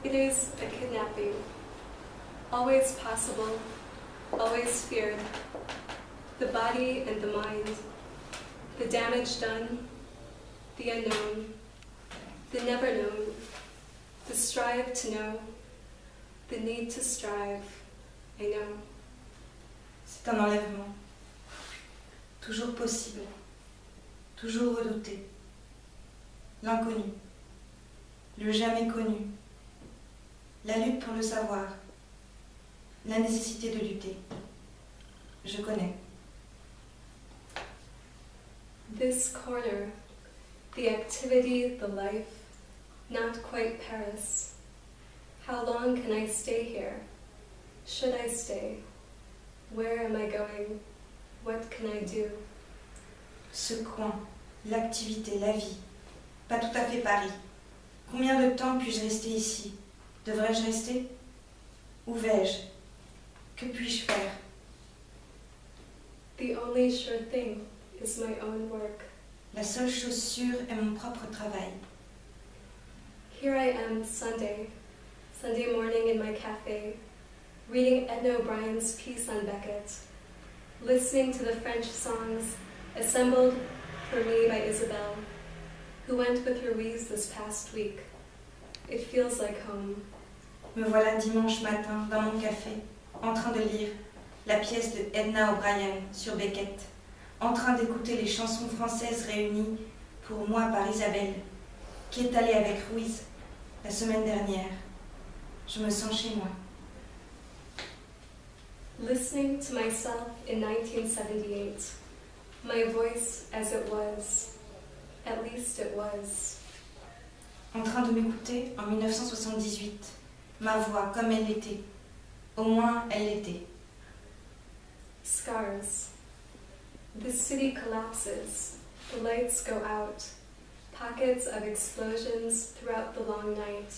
It is a kidnapping, always possible, always feared. The body and the mind, the damage done, the unknown, the never known, the strive to know, the need to strive, I know. C'est un enlèvement, toujours possible, toujours redouté. L'inconnu, le jamais connu, la lutte pour le savoir, la nécessité de lutter. Je connais. This corner, the activity, the life, not quite Paris. How long can I stay here? Should I stay? Where am I going? What can I do? Ce coin, l'activité, la vie, pas tout à fait Paris. Combien de temps puis-je rester ici? Devrais-je rester? Où vais-je? Que puis-je faire? The only sure thing is my own work. La seule chose sûre est mon propre travail. Here I am Sunday morning in my cafe, reading Edna O'Brien's piece on Beckett, listening to the French songs assembled for me by Isabelle, who went with Ruiz this past week. It feels like home. Me voilà dimanche matin dans mon café, en train de lire la pièce de Edna O'Brien sur Beckett, en train d'écouter les chansons françaises réunies pour moi par Isabelle, qui est allée avec Ruiz la semaine dernière. Je me sens chez moi. Listening to myself in 1978, my voice as it was, at least it was. En train de m'écouter en 1978, ma voix comme elle l'était, au moins elle l'était. Scars. The city collapses, the lights go out, pockets of explosions throughout the long night.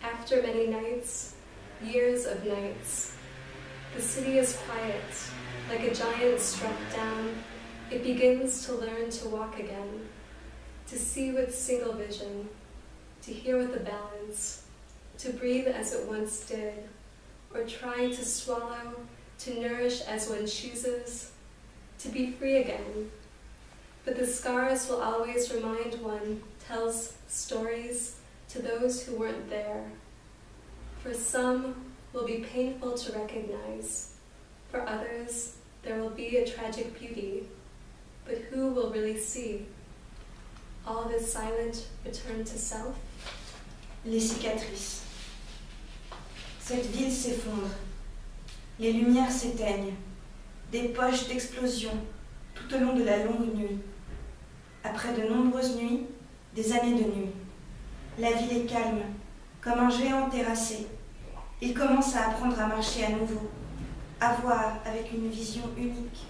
After many nights, years of nights, the city is quiet, like a giant struck down. It begins to learn to walk again, to see with single vision, to hear with a balance, to breathe as it once did, or try to swallow, to nourish as one chooses, to be free again. But the scars will always remind one, tells stories to those who weren't there. For some will be painful to recognize. For others, there will be a tragic beauty. But who will really see? All this silent return to self? Les cicatrices. Cette ville s'effondre. Les lumières s'éteignent. Des poches d'explosion tout au long de la longue nuit. Après de nombreuses nuits, des années de nuit. La ville est calme, comme un géant terrassé. Il commence à apprendre à marcher à nouveau, à voir avec une vision unique,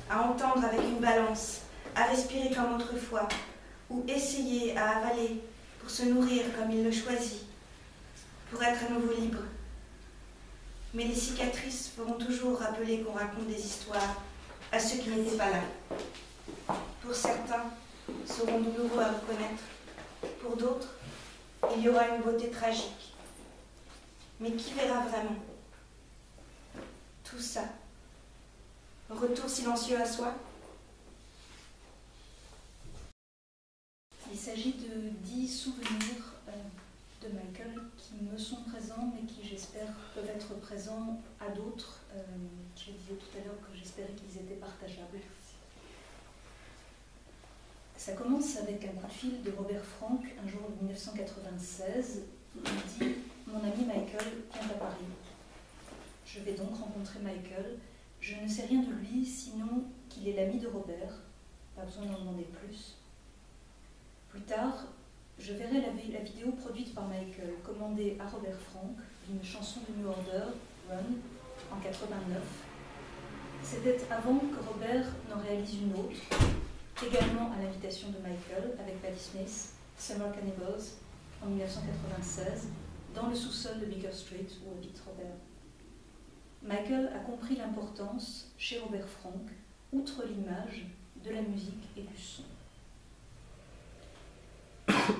à entendre avec une balance, à respirer comme autrefois, ou essayer à avaler pour se nourrir comme il le choisit, pour être à nouveau libre. Mais les cicatrices feront toujours rappeler qu'on raconte des histoires à ceux qui n'étaient pas là. Pour certains, seront douloureux à reconnaître. Pour d'autres, il y aura une beauté tragique. Mais qui verra vraiment tout ça? Retour silencieux à soi? Il s'agit de 10 souvenirs de Michael qui me sont présents, mais qui, j'espère, peuvent être présents à d'autres. Je disais tout à l'heure que j'espérais qu'ils étaient partageables. Ça commence avec un coup de fil de Robert Frank, un jour de 1996. Il dit « Mon ami Michael vient à Paris. Je vais donc rencontrer Michael. Je ne sais rien de lui, sinon qu'il est l'ami de Robert. Pas besoin d'en demander plus. Plus tard, je verrai la vidéo produite par Michael, commandée à Robert Frank, d'une chanson de New Order, Run, en 89. C'était avant que Robert n'en réalise une autre, également à l'invitation de Michael, avec Patti Smith, Summer Cannibals, en 1996, dans le sous-sol de Baker Street, où habite Robert. Michael a compris l'importance, chez Robert Frank, outre l'image, de la musique et du son.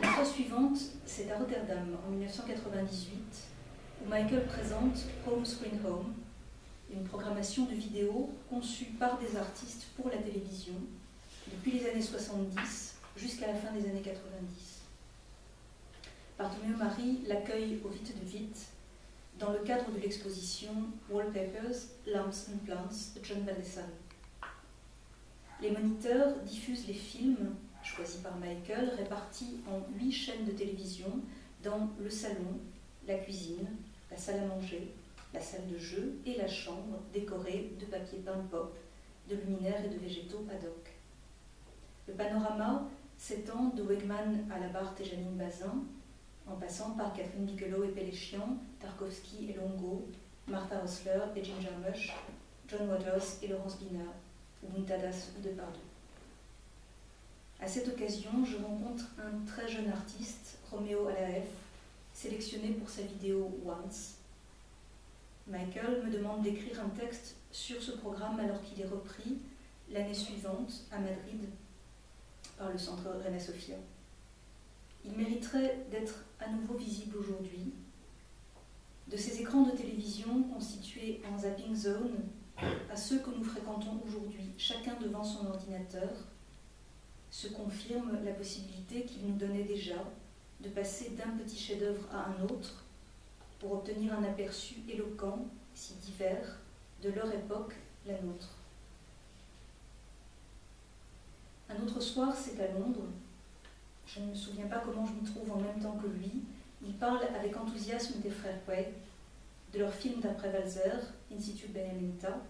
La fois suivante, c'est à Rotterdam, en 1998, où Michael présente Home Screen Home, une programmation de vidéos conçue par des artistes pour la télévision, depuis les années 70 jusqu'à la fin des années 90. Bartholomew Marie l'accueille au Witte de Witt dans le cadre de l'exposition Wallpapers, Lamps and Plants de John Vallesan. Les moniteurs diffusent les films choisis par Michael, répartis en 8 chaînes de télévision dans le salon, la cuisine, la salle à manger, la salle de jeu et la chambre décorée de papier peint pop, de luminaires et de végétaux ad hoc. Le panorama s'étend de Wegman à Labarthe et Janine Bazin, en passant par Catherine Bigelow et Péléchian, Tarkovsky et Longo, Martha Osler et Ginger Mush, John Waters et Laurence Biner, ou Muntadas Depardieu. À cette occasion, je rencontre un très jeune artiste, Roméo Alaef, sélectionné pour sa vidéo Once. Michael me demande d'écrire un texte sur ce programme alors qu'il est repris l'année suivante à Madrid par le centre Reina Sofia. Il mériterait d'être à nouveau visible aujourd'hui. De ces écrans de télévision constitués en zapping zone à ceux que nous fréquentons aujourd'hui, chacun devant son ordinateur, se confirme la possibilité qu'il nous donnait déjà de passer d'un petit chef-d'œuvre à un autre pour obtenir un aperçu éloquent, si divers, de leur époque, la nôtre. Un autre soir, c'est à Londres. Je ne me souviens pas comment je m'y trouve en même temps que lui. Il parle avec enthousiasme des frères Way, de leur film d'après Walzer, Institut Beneminta.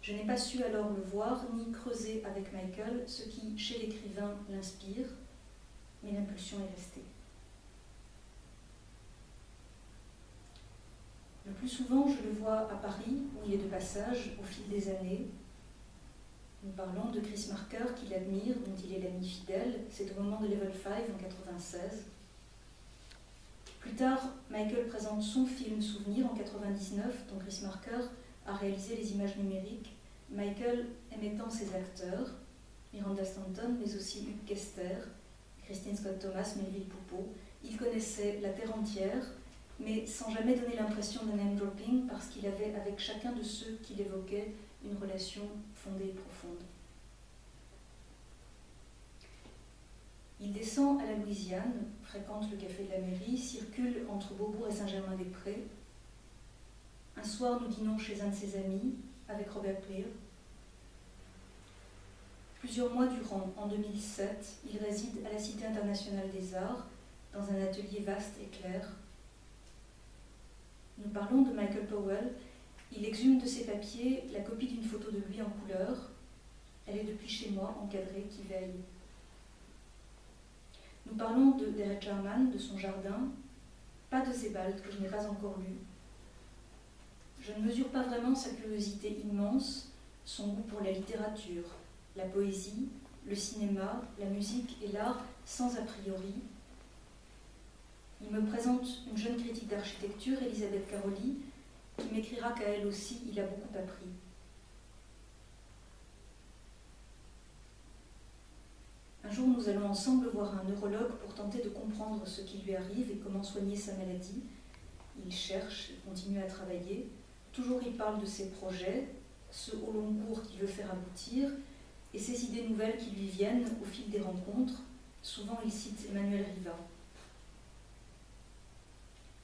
Je n'ai pas su alors le voir ni creuser avec Michael ce qui, chez l'écrivain, l'inspire, mais l'impulsion est restée. Le plus souvent, je le vois à Paris, où il est de passage au fil des années. Nous parlons de Chris Marker, qu'il admire, dont il est l'ami fidèle. C'est au moment de Level 5 en 1996. Plus tard, Michael présente son film Souvenir en 1999, dont Chris Marker a réalisé les images numériques. Michael aimait tant ses acteurs, Miranda Stanton, mais aussi Hugh Kester, Christine Scott Thomas, Melville Poupeau. Il connaissait la terre entière, mais sans jamais donner l'impression d'un name dropping, parce qu'il avait avec chacun de ceux qu'il évoquait une relation fondée et profonde. Il descend à la Louisiane, fréquente le café de la mairie, circule entre Beaubourg et Saint-Germain-des-Prés. Un soir, nous dînons chez un de ses amis, avec Robert Pleer. Plusieurs mois durant, en 2007, il réside à la Cité internationale des arts, dans un atelier vaste et clair. Nous parlons de Michael Powell. Il exhume de ses papiers la copie d'une photo de lui en couleur. Elle est depuis chez moi, encadrée, qui veille. Nous parlons de Derek Jarman, de son jardin, pas de Sebald, que je n'ai pas encore lu. Je ne mesure pas vraiment sa curiosité immense, son goût pour la littérature, la poésie, le cinéma, la musique et l'art sans a priori. Il me présente une jeune critique d'architecture, Elisabeth Caroli, qui m'écrira qu'à elle aussi, il a beaucoup appris. Un jour, nous allons ensemble voir un neurologue pour tenter de comprendre ce qui lui arrive et comment soigner sa maladie. Il cherche, il continue à travailler. Toujours, il parle de ses projets, ceux au long cours qu'il veut faire aboutir, et ces idées nouvelles qui lui viennent au fil des rencontres. Souvent, il cite Emmanuel Riva.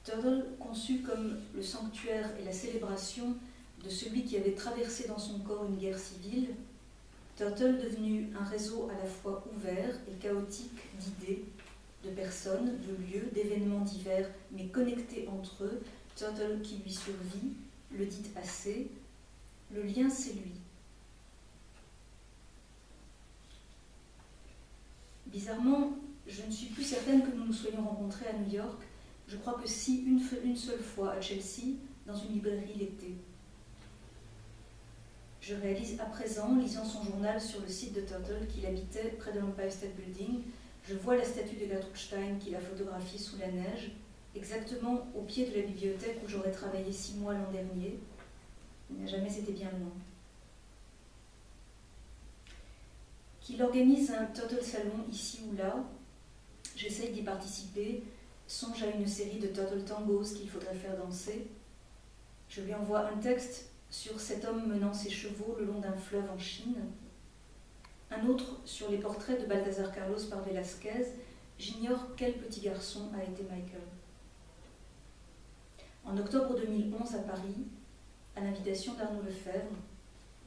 Turtle, conçu comme le sanctuaire et la célébration de celui qui avait traversé dans son corps une guerre civile, Turtle devenu un réseau à la fois ouvert et chaotique d'idées, de personnes, de lieux, d'événements divers, mais connectés entre eux, Turtle qui lui survit, le dit assez, le lien c'est lui. Bizarrement, je ne suis plus certaine que nous nous soyons rencontrés à New York. Je crois que si, une seule fois à Chelsea, dans une librairie l'été. Je réalise à présent, lisant son journal sur le site de Turtle, qu'il habitait près de l'Empire State Building. Je vois la statue de Gertrude Stein qu'il a photographiée sous la neige, exactement au pied de la bibliothèque où j'aurais travaillé 6 mois l'an dernier. Il n'a jamais été bien loin. Qu'il organise un Turtle Salon ici ou là, J'essaye d'y participer, songe à une série de turtle tangos qu'il faudrait faire danser. Je lui envoie un texte sur cet homme menant ses chevaux le long d'un fleuve en Chine. Un autre sur les portraits de Balthazar Carlos par Velázquez. J'ignore quel petit garçon a été Michael. En octobre 2011 à Paris, à l'invitation d'Arnaud Lefebvre,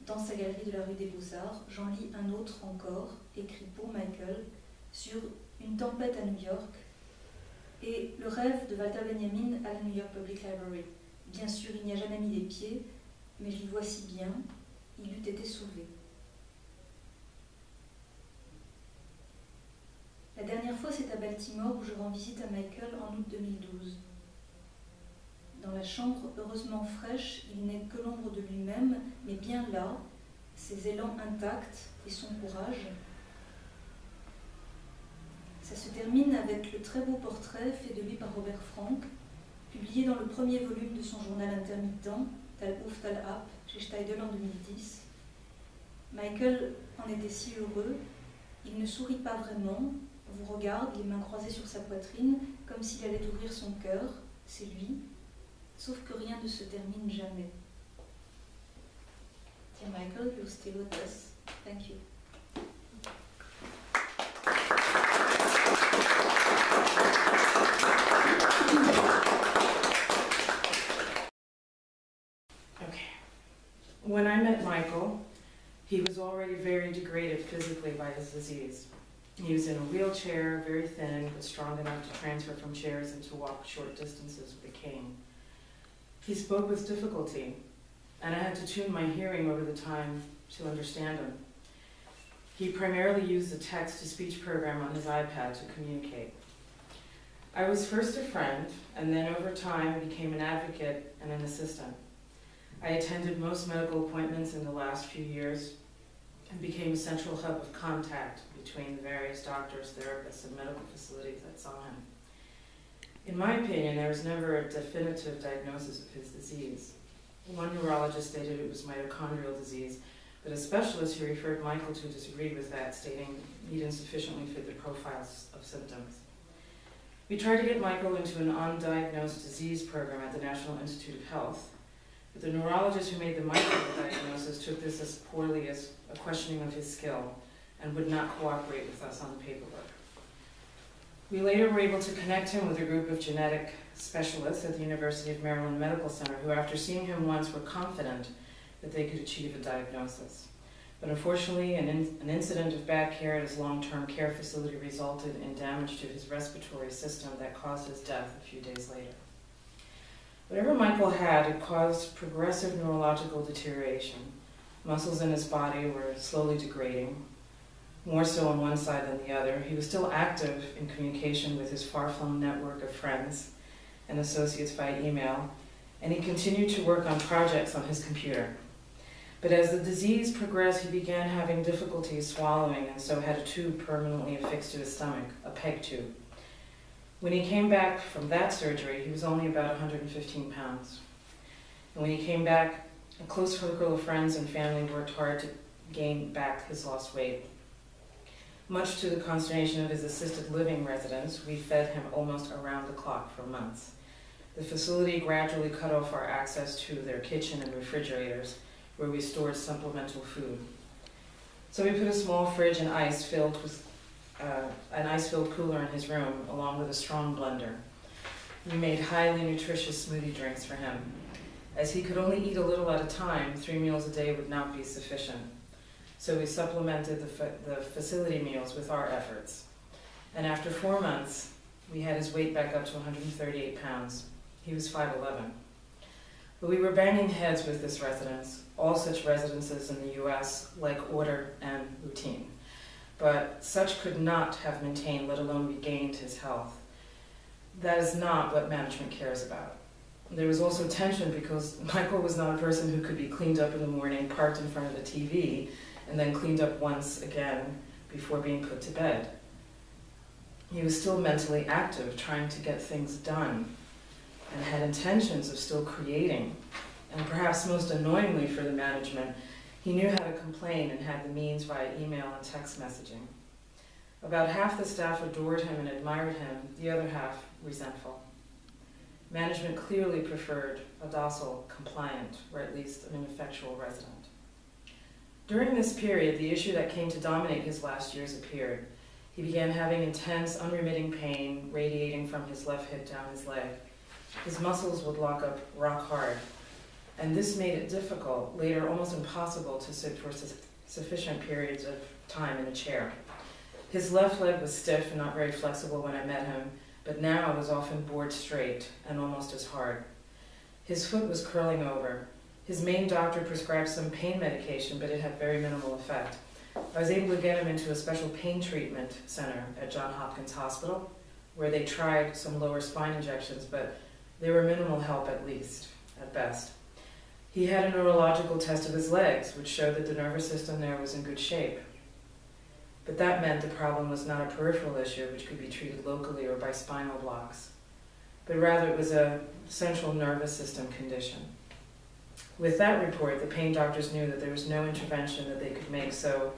dans sa galerie de la rue des Beaux-Arts, j'en lis un autre encore, écrit pour Michael, sur une tempête à New York et le rêve de Walter Benjamin à la New York Public Library. Bien sûr, il n'y a jamais mis les pieds, mais j'y vois si bien, il eût été sauvé. La dernière fois, c'est à Baltimore où je rends visite à Michael en août 2012. Dans la chambre, heureusement fraîche, il n'est que l'ombre de lui-même, mais bien là, ses élans intacts et son courage. Ça se termine avec le très beau portrait fait de lui par Robert Frank, publié dans le premier volume de son journal intermittent, Tal Ouf Tal Ap, chez Steidl en 2010. Michael en était si heureux, il ne sourit pas vraiment, vous regarde, les mains croisées sur sa poitrine, comme s'il allait ouvrir son cœur, c'est lui, sauf que rien ne se termine jamais. Dear Michael, you're still with us. Thank you. Okay. When I met Michael, he was already very degraded physically by his disease. He was in a wheelchair, very thin, but strong enough to transfer from chairs and to walk short distances with a cane. He spoke with difficulty, and I had to tune my hearing over the time to understand him. He primarily used the text-to-speech program on his iPad to communicate. I was first a friend, and then over time became an advocate and an assistant. I attended most medical appointments in the last few years and became a central hub of contact between the various doctors, therapists, and medical facilities that saw him. In my opinion, there was never a definitive diagnosis of his disease. One neurologist stated it was mitochondrial disease, but a specialist who referred Michael to disagreed with that, stating he didn't sufficiently fit the profiles of symptoms. We tried to get Michael into an undiagnosed disease program at the National Institute of Health, but the neurologist who made the Michael diagnosis took this as poorly as a questioning of his skill and would not cooperate with us on the paperwork. We later were able to connect him with a group of genetic specialists at the University of Maryland Medical Center who, after seeing him once, were confident that they could achieve a diagnosis. But unfortunately, an incident of bad care at his long-term care facility resulted in damage to his respiratory system that caused his death a few days later. Whatever Michael had, it caused progressive neurological deterioration. Muscles in his body were slowly degrading, more so on one side than the other. He was still active in communication with his far-flung network of friends and associates via email, and he continued to work on projects on his computer. But as the disease progressed, he began having difficulties swallowing, and so had a tube permanently affixed to his stomach, a PEG tube. When he came back from that surgery, he was only about 115 pounds. And when he came back, a close circle of friends and family worked hard to gain back his lost weight. Much to the consternation of his assisted living residents, we fed him almost around the clock for months. The facility gradually cut off our access to their kitchen and refrigerators, where we stored supplemental food. So we put a small fridge and an ice-filled cooler in his room, along with a strong blender. We made highly nutritious smoothie drinks for him. As he could only eat a little at a time, 3 meals a day would not be sufficient. So we supplemented the facility meals with our efforts. And after 4 months, we had his weight back up to 138 pounds. He was 5'11". But we were banging heads with this residence. All such residences in the US like order and routine. But such could not have maintained, let alone regained, his health. That is not what management cares about. There was also tension because Michael was not a person who could be cleaned up in the morning, parked in front of the TV, and then cleaned up once again before being put to bed. He was still mentally active, trying to get things done, and had intentions of still creating. And perhaps most annoyingly for the management, he knew how to complain and had the means via email and text messaging. About half the staff adored him and admired him, the other half resentful. Management clearly preferred a docile, compliant, or at least an ineffectual resident. During this period, the issue that came to dominate his last years appeared. He began having intense, unremitting pain radiating from his left hip down his leg. His muscles would lock up rock hard, and this made it difficult, later almost impossible, to sit for sufficient periods of time in a chair. His left leg was stiff and not very flexible when I met him, but now it was often bored straight and almost as hard. His foot was curling over. His main doctor prescribed some pain medication, but it had very minimal effect. I was able to get him into a special pain treatment center at Johns Hopkins Hospital, where they tried some lower spine injections, but they were minimal help at least, at best. He had a neurological test of his legs, which showed that the nervous system there was in good shape. But that meant the problem was not a peripheral issue, which could be treated locally or by spinal blocks, but rather it was a central nervous system condition. With that report, the pain doctors knew that there was no intervention that they could make, so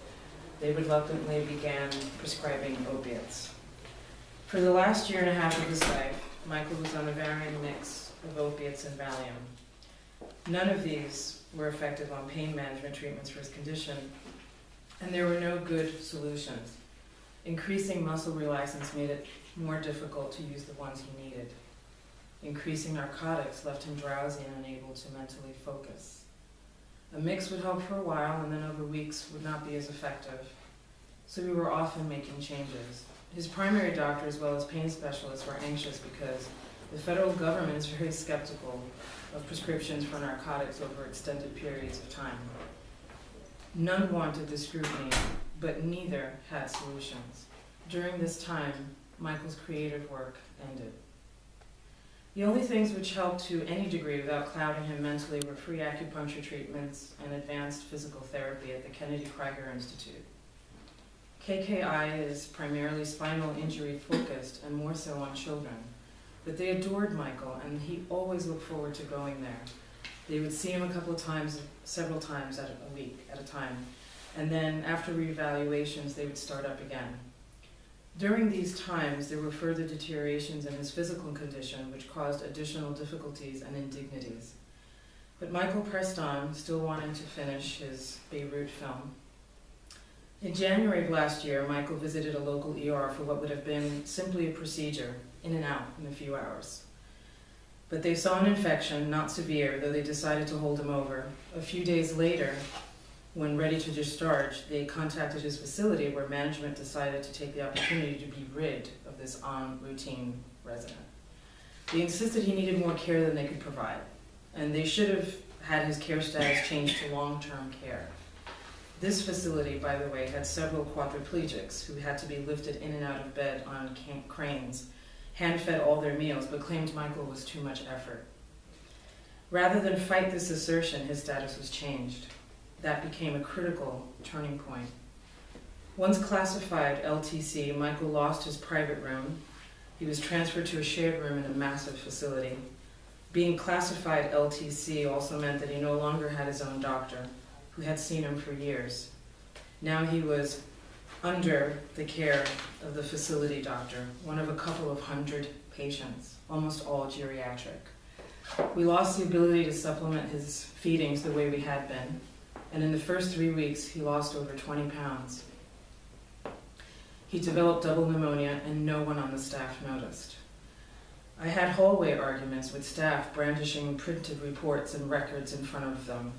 they reluctantly began prescribing opiates. For the last year and a half of his life, Michael was on a varying mix of opiates and Valium. None of these were effective on pain management treatments for his condition, and there were no good solutions. Increasing muscle reliance made it more difficult to use the ones he needed. Increasing narcotics left him drowsy and unable to mentally focus. A mix would help for a while, and then over weeks would not be as effective. So we were often making changes. His primary doctor, as well as pain specialists, were anxious because the federal government is very skeptical of prescriptions for narcotics over extended periods of time. None wanted the scrutiny, but neither had solutions. During this time, Michael's creative work ended. The only things which helped to any degree without clouding him mentally were free acupuncture treatments and advanced physical therapy at the Kennedy Krieger Institute. KKI is primarily spinal injury focused and more so on children, but they adored Michael and he always looked forward to going there. They would see him a couple of times, several times a week at a time, and then after reevaluations they would start up again. During these times, there were further deteriorations in his physical condition, which caused additional difficulties and indignities. But Michael pressed on, still wanting to finish his Beirut film. In January of last year, Michael visited a local ER for what would have been simply a procedure, in and out in a few hours. But they saw an infection, not severe, though they decided to hold him over. A few days later, when ready to discharge, they contacted his facility where management decided to take the opportunity to be rid of this routine resident. They insisted he needed more care than they could provide, and they should have had his care status changed to long-term care. This facility, by the way, had several quadriplegics who had to be lifted in and out of bed on cranes, hand-fed all their meals, but claimed Michael was too much effort. Rather than fight this assertion, his status was changed. That became a critical turning point. Once classified LTC, Michael lost his private room. He was transferred to a shared room in a massive facility. Being classified LTC also meant that he no longer had his own doctor, who had seen him for years. Now he was under the care of the facility doctor, one of a couple of hundred patients, almost all geriatric. We lost the ability to supplement his feedings the way we had been, and in the first 3 weeks, he lost over 20 pounds. He developed double pneumonia, and no one on the staff noticed. I had hallway arguments with staff brandishing printed reports and records in front of them.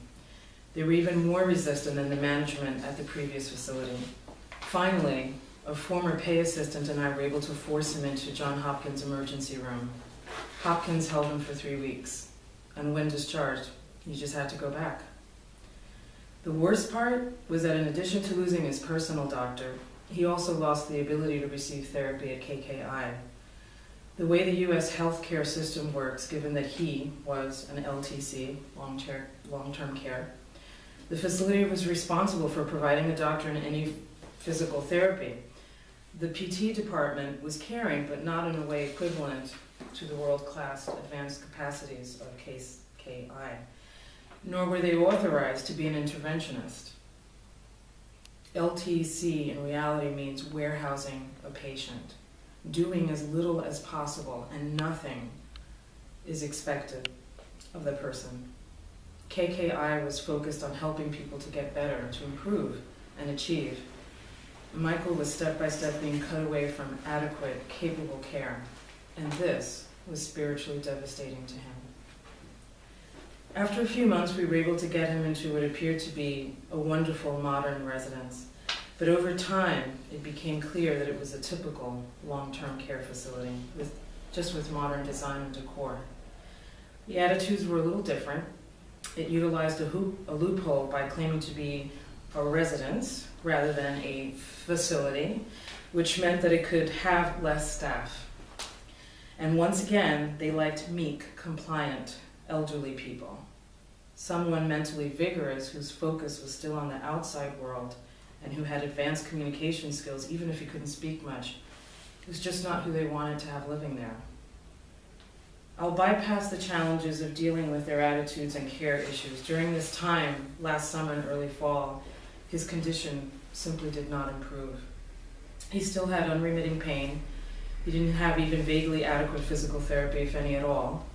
They were even more resistant than the management at the previous facility. Finally, a former pay assistant and I were able to force him into Johns Hopkins emergency room. Hopkins held him for 3 weeks, and when discharged, he just had to go back. The worst part was that in addition to losing his personal doctor, he also lost the ability to receive therapy at KKI. The way the U.S. healthcare system works, given that he was an LTC, long-term care, the facility was responsible for providing the doctor in any physical therapy. The PT department was caring, but not in a way equivalent to the world-class advanced capacities of KKI, nor were they authorized to be an interventionist. LTC in reality means warehousing a patient, doing as little as possible, and nothing is expected of the person. KKI was focused on helping people to get better, to improve and achieve. Michael was step by step being cut away from adequate, capable care, and this was spiritually devastating to him. After a few months, we were able to get him into what appeared to be a wonderful modern residence. But over time, it became clear that it was a typical long-term care facility, just with modern design and decor. The attitudes were a little different. It utilized a loophole by claiming to be a residence rather than a facility, which meant that it could have less staff. And once again, they liked meek, compliant, elderly people. Someone mentally vigorous whose focus was still on the outside world and who had advanced communication skills, even if he couldn't speak much, was just not who they wanted to have living there. I'll bypass the challenges of dealing with their attitudes and care issues. During this time, last summer and early fall, his condition simply did not improve. He still had unremitting pain. He didn't have even vaguely adequate physical therapy, if any at all.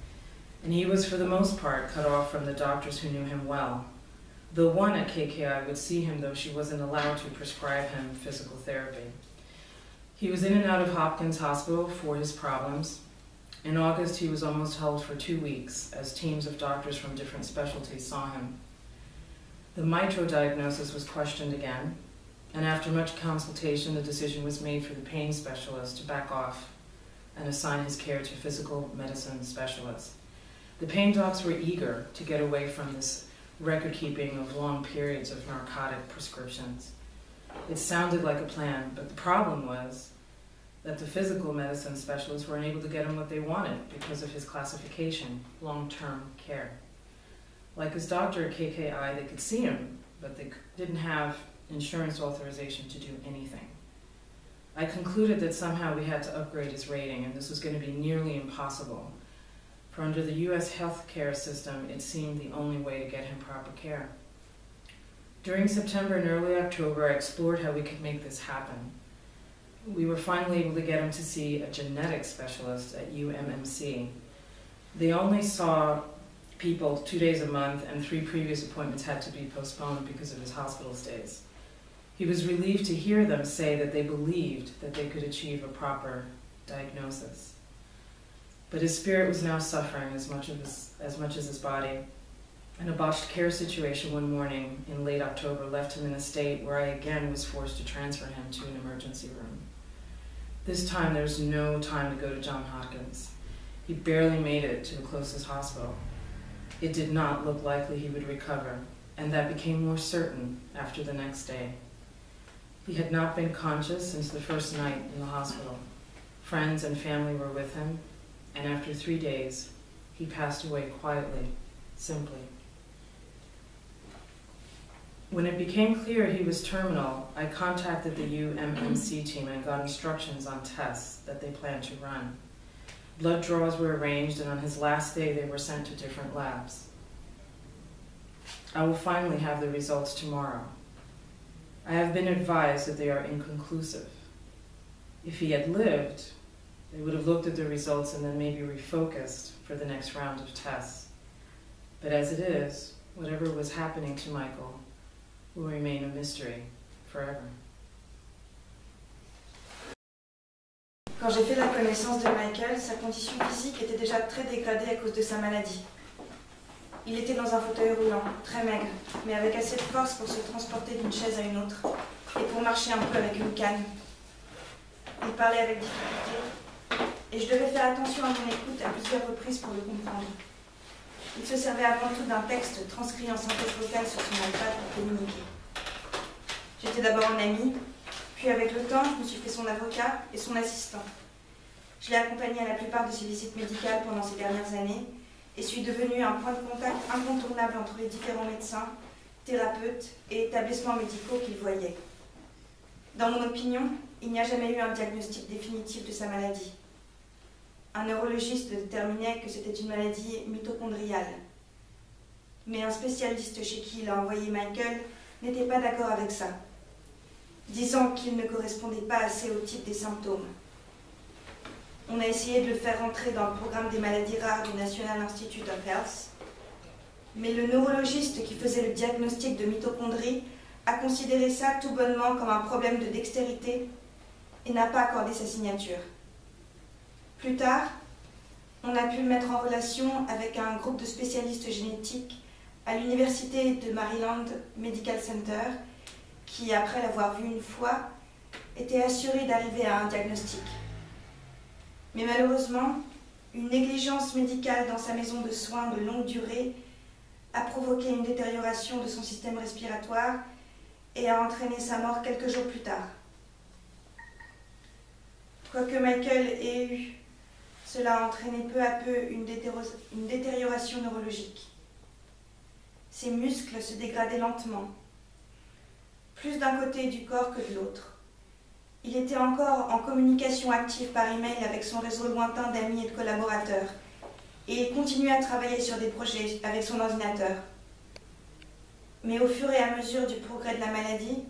And he was, for the most part, cut off from the doctors who knew him well. The one at KKI would see him, though she wasn't allowed to prescribe him physical therapy. He was in and out of Hopkins Hospital for his problems. In August, he was almost held for 2 weeks as teams of doctors from different specialties saw him. The mitral diagnosis was questioned again, and after much consultation, the decision was made for the pain specialist to back off and assign his care to physical medicine specialists. The pain docs were eager to get away from this record-keeping of long periods of narcotic prescriptions. It sounded like a plan, but the problem was that the physical medicine specialists were unable to get him what they wanted because of his classification, long-term care. Like his doctor at KKI, they could see him, but they didn't have insurance authorization to do anything. I concluded that somehow we had to upgrade his rating, and this was going to be nearly impossible. For under the US healthcare system, it seemed the only way to get him proper care. During September and early October, I explored how we could make this happen. We were finally able to get him to see a genetics specialist at UMMC. They only saw people 2 days a month, and 3 previous appointments had to be postponed because of his hospital stays. He was relieved to hear them say that they believed that they could achieve a proper diagnosis. But his spirit was now suffering as much as his body, and a botched care situation one morning in late October left him in a state where I again was forced to transfer him to an emergency room. This time there was no time to go to Johns Hopkins. He barely made it to the closest hospital. It did not look likely he would recover, and that became more certain after the next day. He had not been conscious since the first night in the hospital. Friends and family were with him, and after 3 days, he passed away quietly, simply. When it became clear he was terminal, I contacted the UMMC team and got instructions on tests that they planned to run. Blood draws were arranged, and on his last day they were sent to different labs. I will finally have the results tomorrow. I have been advised that they are inconclusive. If he had lived, they would have looked at the results and then maybe refocused for the next round of tests. But as it is, whatever was happening to Michael will remain a mystery forever. Quand j'ai fait la connaissance de Michael, sa condition physique était déjà très dégradée à cause de sa maladie. Il était dans un fauteuil roulant, très maigre, mais avec assez de force pour se transporter d'une chaise à une autre et pour marcher un peu avec une canne. Il parlait avec difficulté et je devais faire attention à mon écoute à plusieurs reprises pour le comprendre. Il se servait avant tout d'un texte transcrit en synthèse vocale sur son iPad pour communiquer. J'étais d'abord un ami, puis avec le temps, je me suis fait son avocat et son assistant. Je l'ai accompagné à la plupart de ses visites médicales pendant ces dernières années et suis devenue un point de contact incontournable entre les différents médecins, thérapeutes et établissements médicaux qu'il voyait. Dans mon opinion, il n'y a jamais eu un diagnostic définitif de sa maladie. Un neurologiste déterminait que c'était une maladie mitochondriale. Mais un spécialiste chez qui il a envoyé Michael n'était pas d'accord avec ça. disant qu'il ne correspondait pas assez au type des symptômes. On a essayé de le faire rentrer dans le programme des maladies rares du National Institute of Health, mais le neurologiste qui faisait le diagnostic de mitochondrie a considéré ça tout bonnement comme un problème de dextérité et n'a pas accordé sa signature. Plus tard, on a pu le mettre en relation avec un groupe de spécialistes génétiques à l'Université de Maryland Medical Center qui, après l'avoir vu une fois, était assuré d'arriver à un diagnostic. Mais malheureusement, une négligence médicale dans sa maison de soins de longue durée a provoqué une détérioration de son système respiratoire et a entraîné sa mort quelques jours plus tard. Quoique Michael ait eu, cela a entraîné peu à peu une détérioration neurologique. Ses muscles se dégradaient lentement, plus d'un côté du corps que de l'autre. Il était encore en communication active par email avec son réseau lointain d'amis et de collaborateurs, et il continuait à travailler sur des projets avec son ordinateur. Mais au fur et à mesure du progrès de la maladie,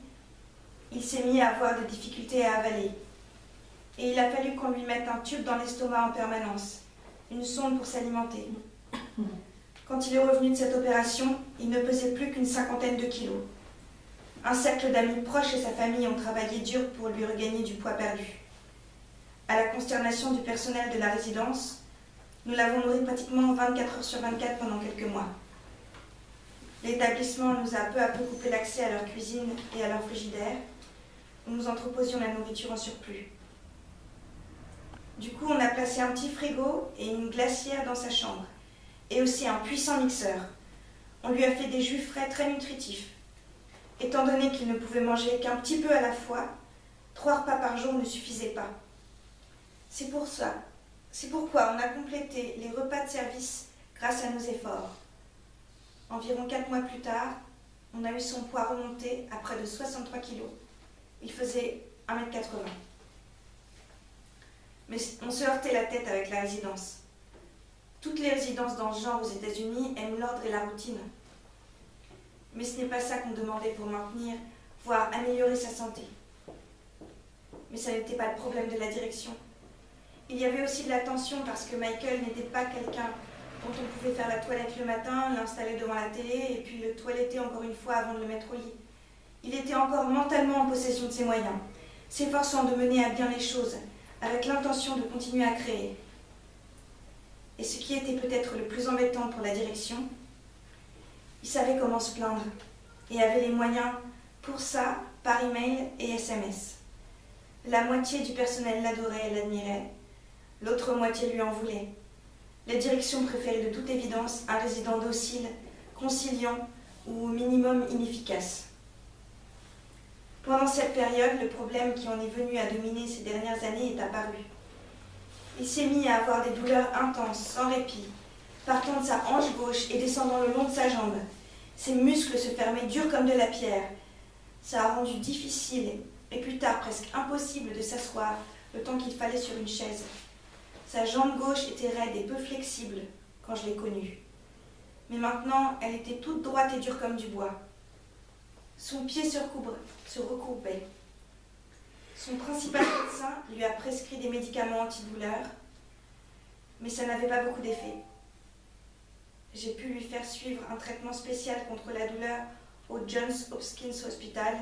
il s'est mis à avoir des difficultés à avaler. Et il a fallu qu'on lui mette un tube dans l'estomac en permanence, une sonde pour s'alimenter. Quand il est revenu de cette opération, il ne pesait plus qu'une 50aine de kilos. Un cercle d'amis proches et sa famille ont travaillé dur pour lui regagner du poids perdu. À la consternation du personnel de la résidence, nous l'avons nourri pratiquement 24 heures sur 24 pendant quelques mois. L'établissement nous a peu à peu coupé l'accès à leur cuisine et à leur frigidaire, où nous entreposions la nourriture en surplus. Du coup, on a placé un petit frigo et une glacière dans sa chambre, et aussi un puissant mixeur. On lui a fait des jus frais très nutritifs. Étant donné qu'il ne pouvait manger qu'un petit peu à la fois, 3 repas par jour ne suffisaient pas. C'est pourquoi on a complété les repas de service grâce à nos efforts. Environ 4 mois plus tard, on a eu son poids remonté à près de 63 kilos. Il faisait 1,80 m. Mais on se heurtait la tête avec la résidence. Toutes les résidences dans ce genre aux États-Unis aiment l'ordre et la routine. Mais ce n'est pas ça qu'on demandait pour maintenir, voire améliorer sa santé. Mais ça n'était pas le problème de la direction. Il y avait aussi de la tension parce que Michael n'était pas quelqu'un dont on pouvait faire la toilette le matin, l'installer devant la télé et puis le toiletter encore une fois avant de le mettre au lit. Il était encore mentalement en possession de ses moyens, s'efforçant de mener à bien les choses, avec l'intention de continuer à créer. Et ce qui était peut-être le plus embêtant pour la direction, il savait comment se plaindre et avait les moyens pour ça par email et SMS. La moitié du personnel l'adorait et l'admirait, l'autre moitié lui en voulait. La direction préférait de toute évidence un résident docile, conciliant ou au minimum inefficace. Pendant cette période, le problème qui en est venu à dominer ces dernières années est apparu. Il s'est mis à avoir des douleurs intenses, sans répit, partant de sa hanche gauche et descendant le long de sa jambe. Ses muscles se fermaient durs comme de la pierre. Ça a rendu difficile et plus tard presque impossible de s'asseoir le temps qu'il fallait sur une chaise. Sa jambe gauche était raide et peu flexible quand je l'ai connue. Mais maintenant, elle était toute droite et dure comme du bois. Son pied se recourbait. Son principal médecin lui a prescrit des médicaments antidouleurs, mais ça n'avait pas beaucoup d'effet. J'ai pu lui faire suivre un traitement spécial contre la douleur au Johns Hopkins Hospital,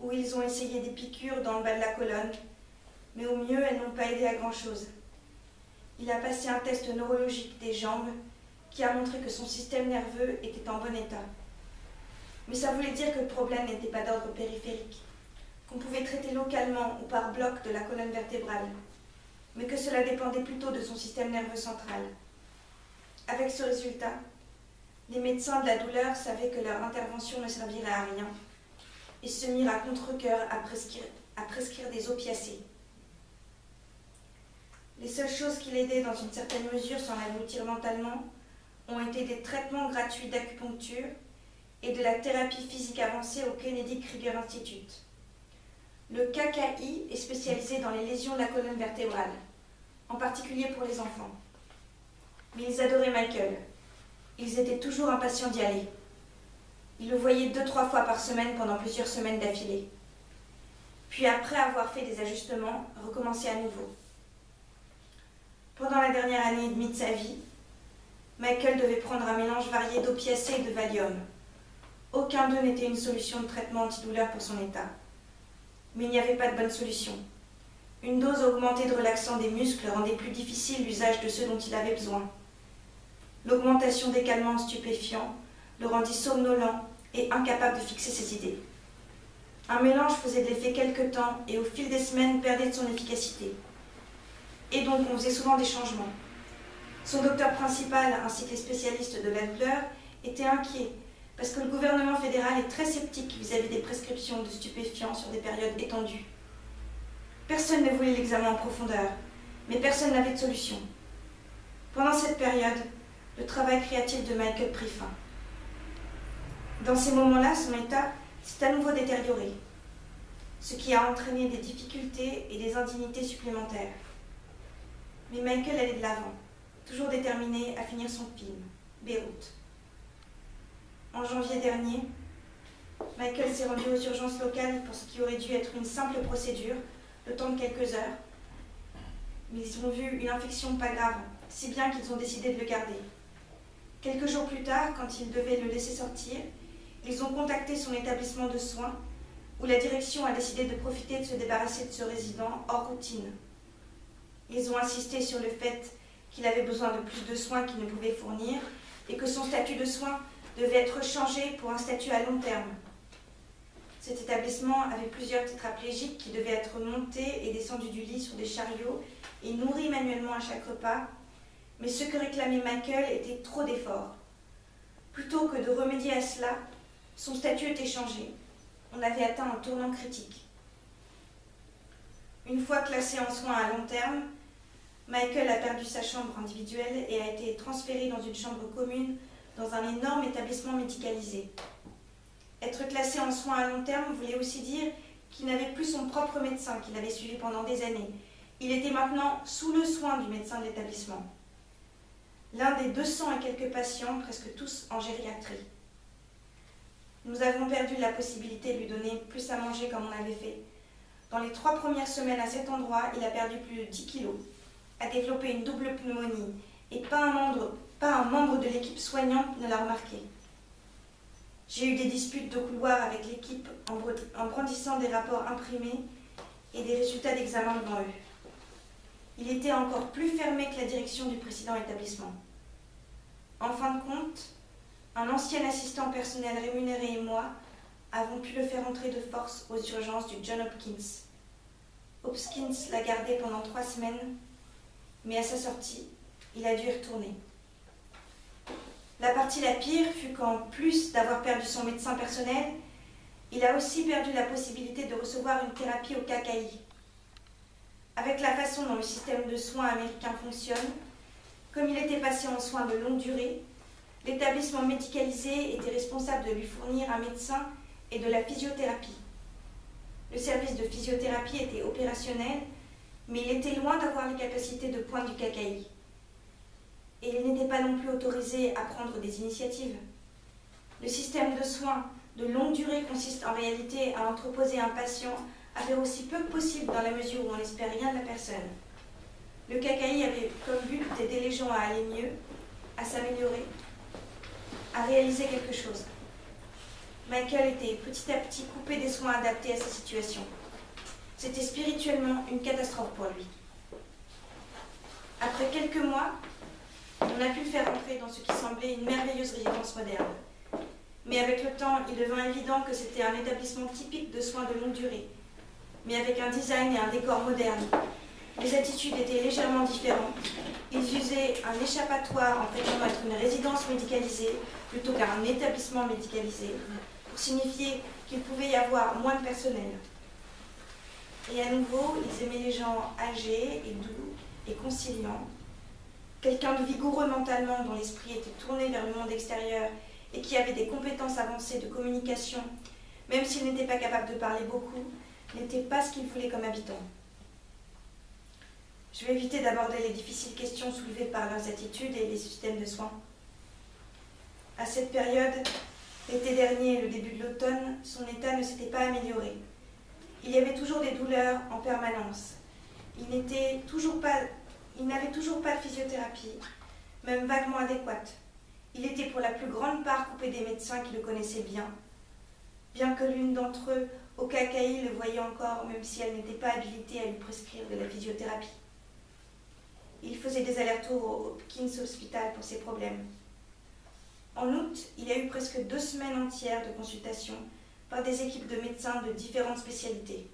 où ils ont essayé des piqûres dans le bas de la colonne, mais au mieux, elles n'ont pas aidé à grand-chose. Il a passé un test neurologique des jambes qui a montré que son système nerveux était en bon état. Mais ça voulait dire que le problème n'était pas d'ordre périphérique, qu'on pouvait traiter localement ou par bloc de la colonne vertébrale, mais que cela dépendait plutôt de son système nerveux central. Avec ce résultat, les médecins de la douleur savaient que leur intervention ne servirait à rien et se mirent à contre-cœur à prescrire des opiacés. Les seules choses qui l'aidaient dans une certaine mesure sans l'abrutir mentalement ont été des traitements gratuits d'acupuncture et de la thérapie physique avancée au Kennedy Krieger Institute. Le KKI est spécialisé dans les lésions de la colonne vertébrale, en particulier pour les enfants. Mais ils adoraient Michael. Ils étaient toujours impatients d'y aller. Ils le voyaient 2-3 fois par semaine pendant plusieurs semaines d'affilée. puis après avoir fait des ajustements, recommencer à nouveau. Pendant la dernière année et demie de sa vie, Michael devait prendre un mélange varié d'opiacés et de Valium. Aucun d'eux n'était une solution de traitement antidouleur pour son état. Mais il n'y avait pas de bonne solution. Une dose augmentée de relaxant des muscles rendait plus difficile l'usage de ceux dont il avait besoin. L'augmentation des calmants stupéfiants le rendit somnolent et incapable de fixer ses idées. Un mélange faisait de l'effet quelque temps et au fil des semaines perdait de son efficacité. Et donc on faisait souvent des changements. Son docteur principal ainsi que les spécialistes de la douleur étaient inquiets parce que le gouvernement fédéral est très sceptique vis-à-vis des prescriptions de stupéfiants sur des périodes étendues. Personne ne voulait l'examen en profondeur, mais personne n'avait de solution. Pendant cette période, le travail créatif de Michael prit fin. Dans ces moments-là, son état s'est à nouveau détérioré, ce qui a entraîné des difficultés et des indignités supplémentaires. Mais Michael allait de l'avant, toujours déterminé à finir son film, Beyrouth. En janvier dernier, Michael s'est rendu aux urgences locales pour ce qui aurait dû être une simple procédure, le temps de quelques heures. Mais ils ont vu une infection pas grave, si bien qu'ils ont décidé de le garder. Quelques jours plus tard, quand ils devaient le laisser sortir, ils ont contacté son établissement de soins, où la direction a décidé de profiter de se débarrasser de ce résident hors routine. Ils ont insisté sur le fait qu'il avait besoin de plus de soins qu'il ne pouvait fournir et que son statut de soins devait être changé pour un statut à long terme. Cet établissement avait plusieurs tétraplégiques qui devaient être montés et descendus du lit sur des chariots et nourris manuellement à chaque repas, mais ce que réclamait Michael était trop d'efforts. Plutôt que de remédier à cela, son statut était changé. On avait atteint un tournant critique. Une fois classé en soins à long terme, Michael a perdu sa chambre individuelle et a été transféré dans une chambre commune dans un énorme établissement médicalisé. Être classé en soins à long terme voulait aussi dire qu'il n'avait plus son propre médecin qu'il avait suivi pendant des années. Il était maintenant sous le soin du médecin de l'établissement. L'un des 200 et quelques patients, presque tous en gériatrie. Nous avons perdu la possibilité de lui donner plus à manger comme on avait fait. Dans les 3 premières semaines à cet endroit, il a perdu plus de 10 kilos, a développé une double pneumonie et pas un membre de l'équipe soignante ne l'a remarqué. J'ai eu des disputes de couloir avec l'équipe en brandissant des rapports imprimés et des résultats d'examen devant eux. Il était encore plus fermé que la direction du précédent établissement. En fin de compte, un ancien assistant personnel rémunéré et moi avons pu le faire entrer de force aux urgences du John Hopkins. Hopkins l'a gardé pendant 3 semaines, mais à sa sortie, il a dû y retourner. La partie la pire fut qu'en plus d'avoir perdu son médecin personnel, il a aussi perdu la possibilité de recevoir une thérapie au KKI. Avec la façon dont le système de soins américain fonctionne, comme il était passé en soins de longue durée, l'établissement médicalisé était responsable de lui fournir un médecin et de la physiothérapie. Le service de physiothérapie était opérationnel, mais il était loin d'avoir les capacités de pointe du KKI. Et il n'était pas non plus autorisé à prendre des initiatives. Le système de soins de longue durée consiste en réalité à entreposer un patient à faire aussi peu que possible dans la mesure où on n'espère rien de la personne. Le KKI avait comme but d'aider les gens à aller mieux, à s'améliorer, à réaliser quelque chose. Michael était petit à petit coupé des soins adaptés à sa situation. C'était spirituellement une catastrophe pour lui. Après quelques mois, on a pu le faire entrer dans ce qui semblait une merveilleuse résidence moderne. Mais avec le temps, il devint évident que c'était un établissement typique de soins de longue durée, mais avec un design et un décor modernes. Les attitudes étaient légèrement différentes. Ils usaient un échappatoire en prétendant être une résidence médicalisée plutôt qu'un établissement médicalisé, pour signifier qu'il pouvait y avoir moins de personnel. Et à nouveau, ils aimaient les gens âgés et doux et conciliants, quelqu'un de vigoureux mentalement dont l'esprit était tourné vers le monde extérieur et qui avait des compétences avancées de communication, même s'il n'était pas capable de parler beaucoup, n'était pas ce qu'il voulait comme habitant. Je vais éviter d'aborder les difficiles questions soulevées par leurs attitudes et les systèmes de soins. À cette période, l'été dernier et le début de l'automne, son état ne s'était pas amélioré. Il y avait toujours des douleurs en permanence. Il n'avait toujours pas de physiothérapie, même vaguement adéquate. Il était pour la plus grande part coupé des médecins qui le connaissaient bien que l'une d'entre eux, au Cacaï, le voyait encore, même si elle n'était pas habilitée à lui prescrire de la physiothérapie. Il faisait des allers-retours au Hopkins Hospital pour ses problèmes. En août, il a eu presque 2 semaines entières de consultation par des équipes de médecins de différentes spécialités.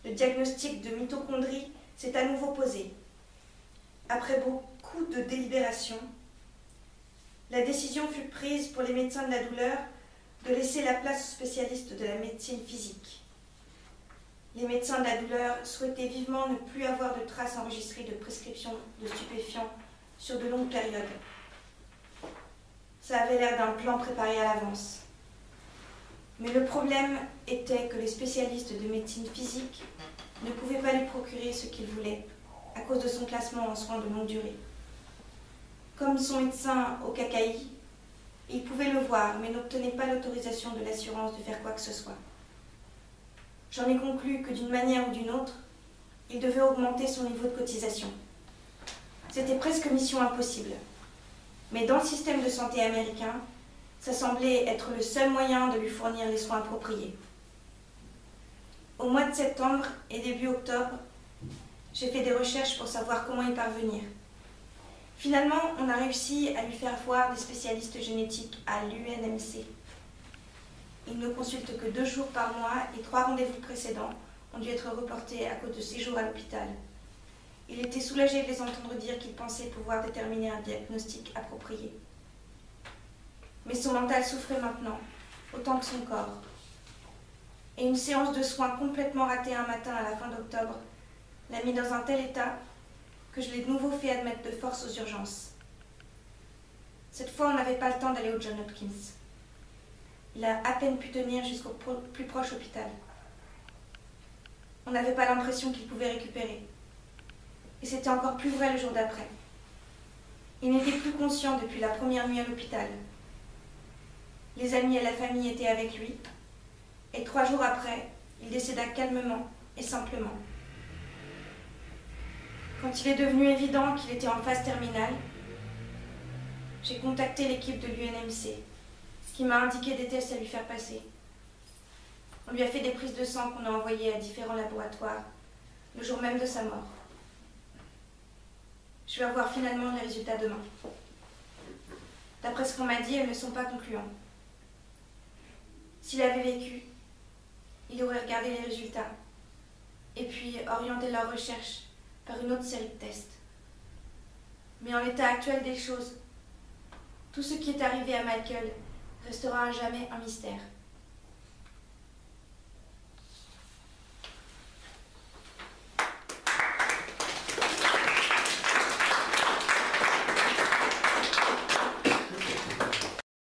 Le diagnostic de mitochondrie s'est à nouveau posé. Après beaucoup de délibération, la décision fut prise pour les médecins de la douleur de laisser la place aux spécialistes de la médecine physique. Les médecins de la douleur souhaitaient vivement ne plus avoir de traces enregistrées de prescription de stupéfiants sur de longues périodes. Ça avait l'air d'un plan préparé à l'avance. Mais le problème était que les spécialistes de médecine physique ne pouvaient pas lui procurer ce qu'il voulait à cause de son classement en soins de longue durée. Comme son médecin au Cacaï, il pouvait le voir, mais n'obtenait pas l'autorisation de l'assurance de faire quoi que ce soit. J'en ai conclu que d'une manière ou d'une autre, il devait augmenter son niveau de cotisation. C'était presque mission impossible. Mais dans le système de santé américain, ça semblait être le seul moyen de lui fournir les soins appropriés. Au mois de septembre et début octobre, j'ai fait des recherches pour savoir comment y parvenir. Finalement, on a réussi à lui faire voir des spécialistes génétiques à l'UNMC. Il ne consulte que 2 jours par mois et 3 rendez-vous précédents ont dû être reportés à cause de séjours à l'hôpital. Il était soulagé de les entendre dire qu'il pensait pouvoir déterminer un diagnostic approprié. Mais son mental souffrait maintenant, autant que son corps. Et une séance de soins complètement ratée un matin à la fin d'octobre l'a mis dans un tel état que je l'ai de nouveau fait admettre de force aux urgences. Cette fois, on n'avait pas le temps d'aller au John Hopkins. Il a à peine pu tenir jusqu'au plus proche hôpital. On n'avait pas l'impression qu'il pouvait récupérer. Et c'était encore plus vrai le jour d'après. Il n'était plus conscient depuis la première nuit à l'hôpital. Les amis et la famille étaient avec lui, et 3 jours après, il décéda calmement et simplement. Quand il est devenu évident qu'il était en phase terminale, j'ai contacté l'équipe de l'UNMC, qui m'a indiqué des tests à lui faire passer. On lui a fait des prises de sang qu'on a envoyées à différents laboratoires, le jour même de sa mort. Je vais avoir finalement les résultats demain. D'après ce qu'on m'a dit, elles ne sont pas concluants. S'il avait vécu, il aurait regardé les résultats et puis orienté leur recherche par une autre série de tests. Mais en l'état actuel des choses, tout ce qui est arrivé à Michael restera à jamais un mystère.